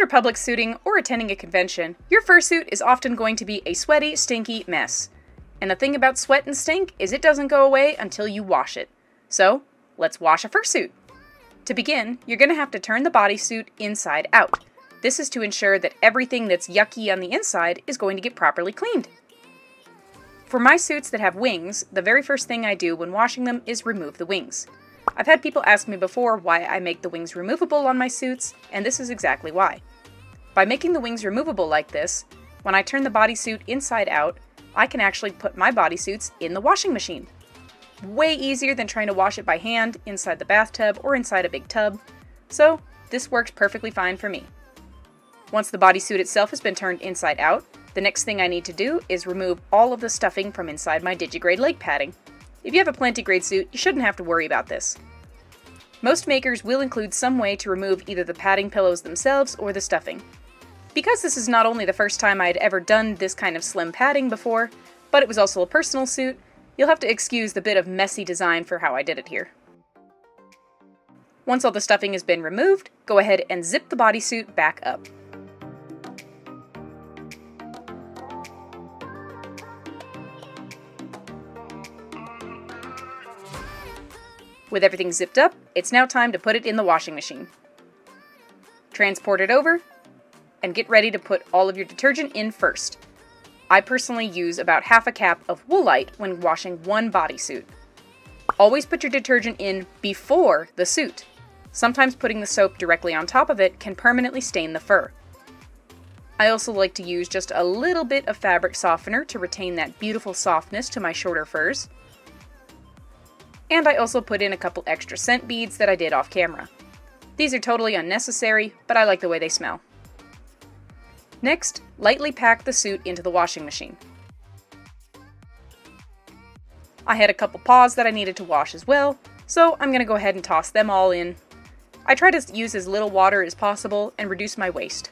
After public suiting or attending a convention, your fursuit is often going to be a sweaty, stinky mess. And the thing about sweat and stink is it doesn't go away until you wash it. So, let's wash a fursuit. To begin, you're going to have to turn the bodysuit inside out. This is to ensure that everything that's yucky on the inside is going to get properly cleaned. For my suits that have wings, the very first thing I do when washing them is remove the wings. I've had people ask me before why I make the wings removable on my suits, and this is exactly why. By making the wings removable like this, when I turn the bodysuit inside out, I can actually put my bodysuits in the washing machine. Way easier than trying to wash it by hand inside the bathtub or inside a big tub, so this works perfectly fine for me. Once the bodysuit itself has been turned inside out, the next thing I need to do is remove all of the stuffing from inside my digigrade leg padding. If you have a plantigrade suit, you shouldn't have to worry about this. Most makers will include some way to remove either the padding pillows themselves or the stuffing. Because this is not only the first time I had ever done this kind of slim padding before, but it was also a personal suit, you'll have to excuse the bit of messy design for how I did it here. Once all the stuffing has been removed, go ahead and zip the bodysuit back up. With everything zipped up, it's now time to put it in the washing machine. Transport it over, and get ready to put all of your detergent in first. I personally use about half a cap of Woolite when washing one bodysuit. Always put your detergent in before the suit. Sometimes putting the soap directly on top of it can permanently stain the fur. I also like to use just a little bit of fabric softener to retain that beautiful softness to my shorter furs. And I also put in a couple extra scent beads that I did off camera. These are totally unnecessary, but I like the way they smell. Next, lightly pack the suit into the washing machine. I had a couple paws that I needed to wash as well, so I'm going to go ahead and toss them all in. I try to use as little water as possible and reduce my waste.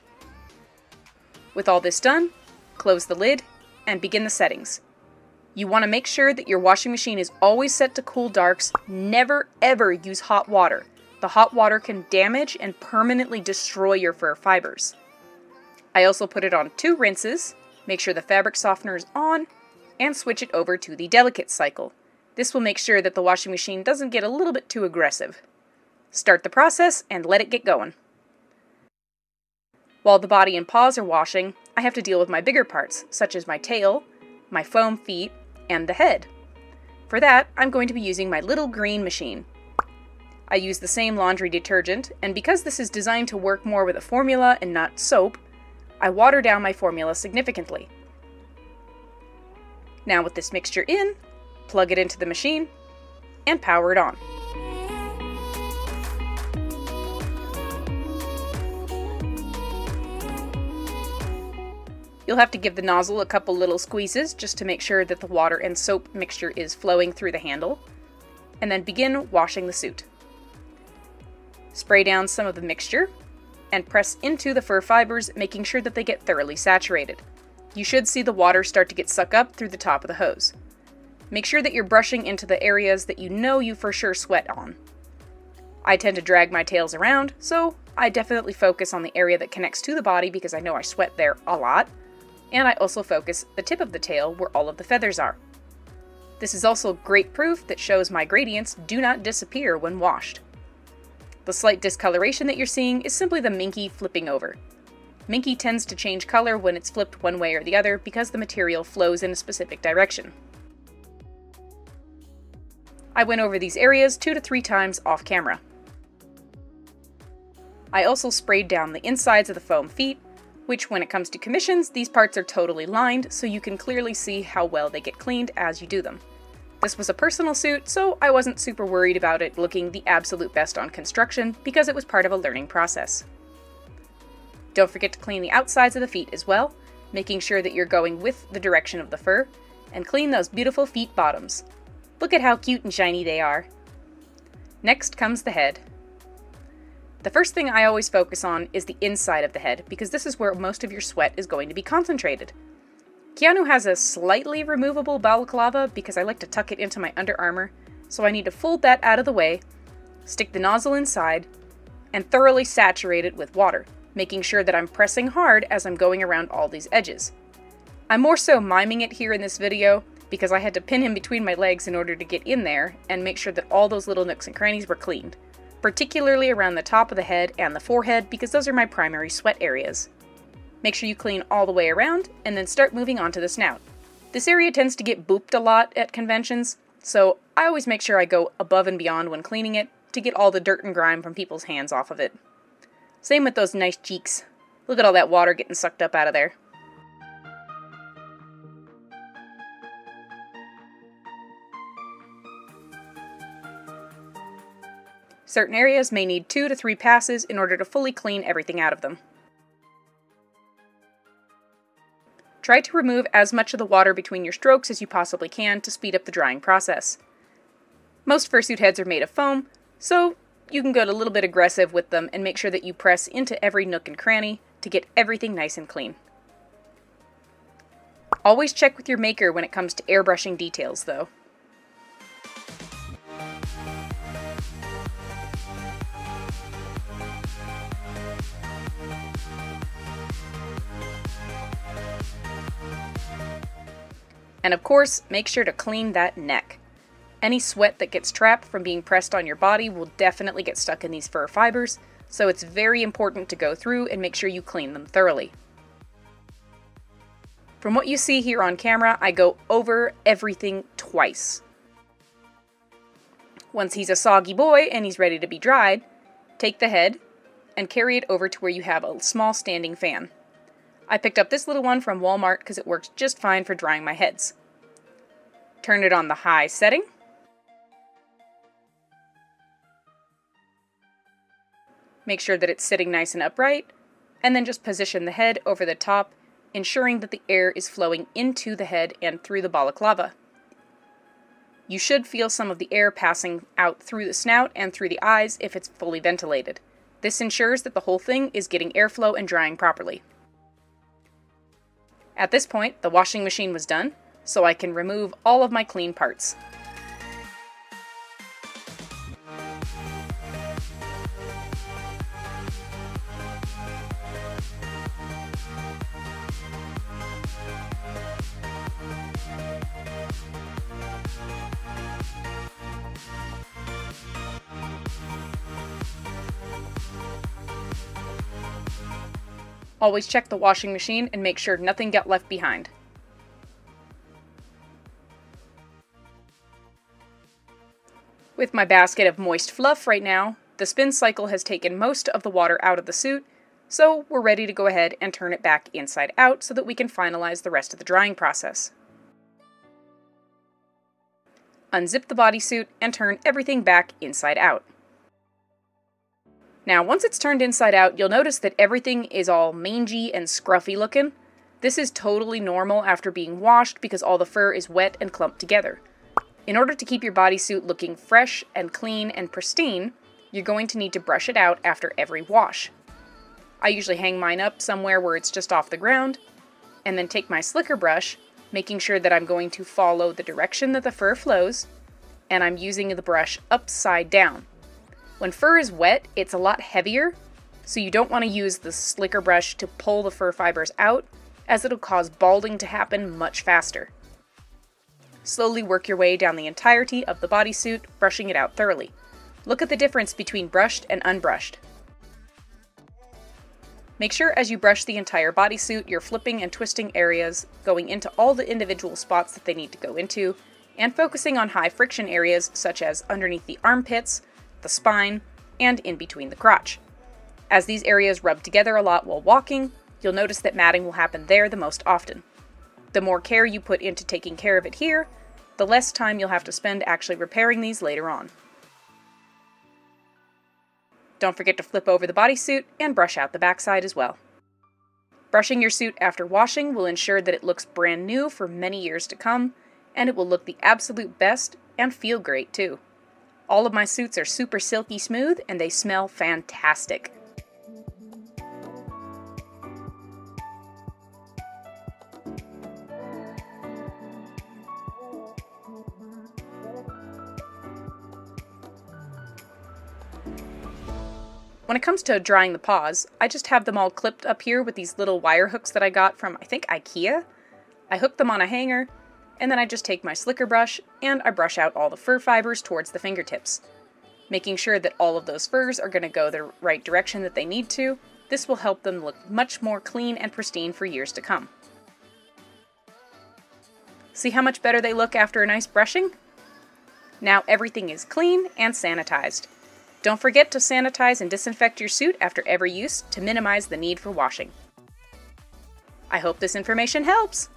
With all this done, close the lid and begin the settings. You want to make sure that your washing machine is always set to cool darks. Never ever use hot water. The hot water can damage and permanently destroy your fur fibers. I also put it on 2 rinses, make sure the fabric softener is on, and switch it over to the delicate cycle. This will make sure that the washing machine doesn't get a little bit too aggressive. Start the process and let it get going. While the body and paws are washing, I have to deal with my bigger parts, such as my tail, my foam feet, and the head. For that, I'm going to be using my little green machine. I use the same laundry detergent, and because this is designed to work more with a formula and not soap, I water down my formula significantly. Now with this mixture in, plug it into the machine, and power it on. You'll have to give the nozzle a couple little squeezes just to make sure that the water and soap mixture is flowing through the handle, and then begin washing the suit. Spray down some of the mixture, and press into the fur fibers, making sure that they get thoroughly saturated. You should see the water start to get sucked up through the top of the hose. Make sure that you're brushing into the areas that you know you for sure sweat on. I tend to drag my tails around, so I definitely focus on the area that connects to the body because I know I sweat there a lot, and I also focus the tip of the tail where all of the feathers are. This is also great proof that shows my gradients do not disappear when washed. The slight discoloration that you're seeing is simply the minky flipping over. Minky tends to change color when it's flipped one way or the other because the material flows in a specific direction. I went over these areas 2 to 3 times off camera. I also sprayed down the insides of the foam feet, which when it comes to commissions, these parts are totally lined so you can clearly see how well they get cleaned as you do them. This was a personal suit, so I wasn't super worried about it looking the absolute best on construction because it was part of a learning process. Don't forget to clean the outsides of the feet as well, making sure that you're going with the direction of the fur, and clean those beautiful feet bottoms. Look at how cute and shiny they are. Next comes the head. The first thing I always focus on is the inside of the head because this is where most of your sweat is going to be concentrated. Keanu has a slightly removable balaclava because I like to tuck it into my under armor, so I need to fold that out of the way, stick the nozzle inside, and thoroughly saturate it with water. making sure that I'm pressing hard as I'm going around all these edges. I'm more so miming it here in this video because I had to pin him between my legs in order to get in there and make sure that all those little nooks and crannies were cleaned, particularly around the top of the head and the forehead because those are my primary sweat areas. Make sure you clean all the way around and then start moving on to the snout. This area tends to get booped a lot at conventions, so I always make sure I go above and beyond when cleaning it to get all the dirt and grime from people's hands off of it. Same with those nice cheeks. Look at all that water getting sucked up out of there. Certain areas may need 2 to 3 passes in order to fully clean everything out of them. Try to remove as much of the water between your strokes as you possibly can to speed up the drying process. Most fursuit heads are made of foam, so you can go a little bit aggressive with them and make sure that you press into every nook and cranny to get everything nice and clean. Always check with your maker when it comes to airbrushing details, though. And of course, make sure to clean that neck. Any sweat that gets trapped from being pressed on your body will definitely get stuck in these fur fibers, so it's very important to go through and make sure you clean them thoroughly. From what you see here on camera, I go over everything twice. Once he's a soggy boy and he's ready to be dried, take the head and carry it over to where you have a small standing fan. I picked up this little one from Walmart because it works just fine for drying my heads. Turn it on the high setting. Make sure that it's sitting nice and upright, and then just position the head over the top, ensuring that the air is flowing into the head and through the balaclava. You should feel some of the air passing out through the snout and through the eyes if it's fully ventilated. This ensures that the whole thing is getting airflow and drying properly. At this point, the washing machine was done, so I can remove all of my clean parts. Always check the washing machine and make sure nothing got left behind. With my basket of moist fluff right now, the spin cycle has taken most of the water out of the suit, so we're ready to go ahead and turn it back inside out so that we can finalize the rest of the drying process. Unzip the bodysuit and turn everything back inside out. Now, once it's turned inside out, you'll notice that everything is all mangy and scruffy looking. This is totally normal after being washed because all the fur is wet and clumped together. In order to keep your bodysuit looking fresh and clean and pristine, you're going to need to brush it out after every wash. I usually hang mine up somewhere where it's just off the ground, and then take my slicker brush, making sure that I'm going to follow the direction that the fur flows, and I'm using the brush upside down. When fur is wet, it's a lot heavier, so you don't want to use the slicker brush to pull the fur fibers out, as it'll cause balding to happen much faster. Slowly work your way down the entirety of the bodysuit, brushing it out thoroughly. Look at the difference between brushed and unbrushed. Make sure as you brush the entire bodysuit, you're flipping and twisting areas, going into all the individual spots that they need to go into, and focusing on high friction areas such as underneath the armpits, the spine, and in between the crotch. As these areas rub together a lot while walking, you'll notice that matting will happen there the most often. The more care you put into taking care of it here, the less time you'll have to spend actually repairing these later on. Don't forget to flip over the bodysuit and brush out the backside as well. Brushing your suit after washing will ensure that it looks brand new for many years to come, and it will look the absolute best and feel great too. All of my suits are super silky smooth and they smell fantastic. When it comes to drying the paws, I just have them all clipped up here with these little wire hooks that I got from, I think, IKEA. I hook them on a hanger, and then I just take my slicker brush and I brush out all the fur fibers towards the fingertips. Making sure that all of those furs are going to go the right direction that they need to. This will help them look much more clean and pristine for years to come. See how much better they look after a nice brushing? Now everything is clean and sanitized. Don't forget to sanitize and disinfect your suit after every use to minimize the need for washing. I hope this information helps!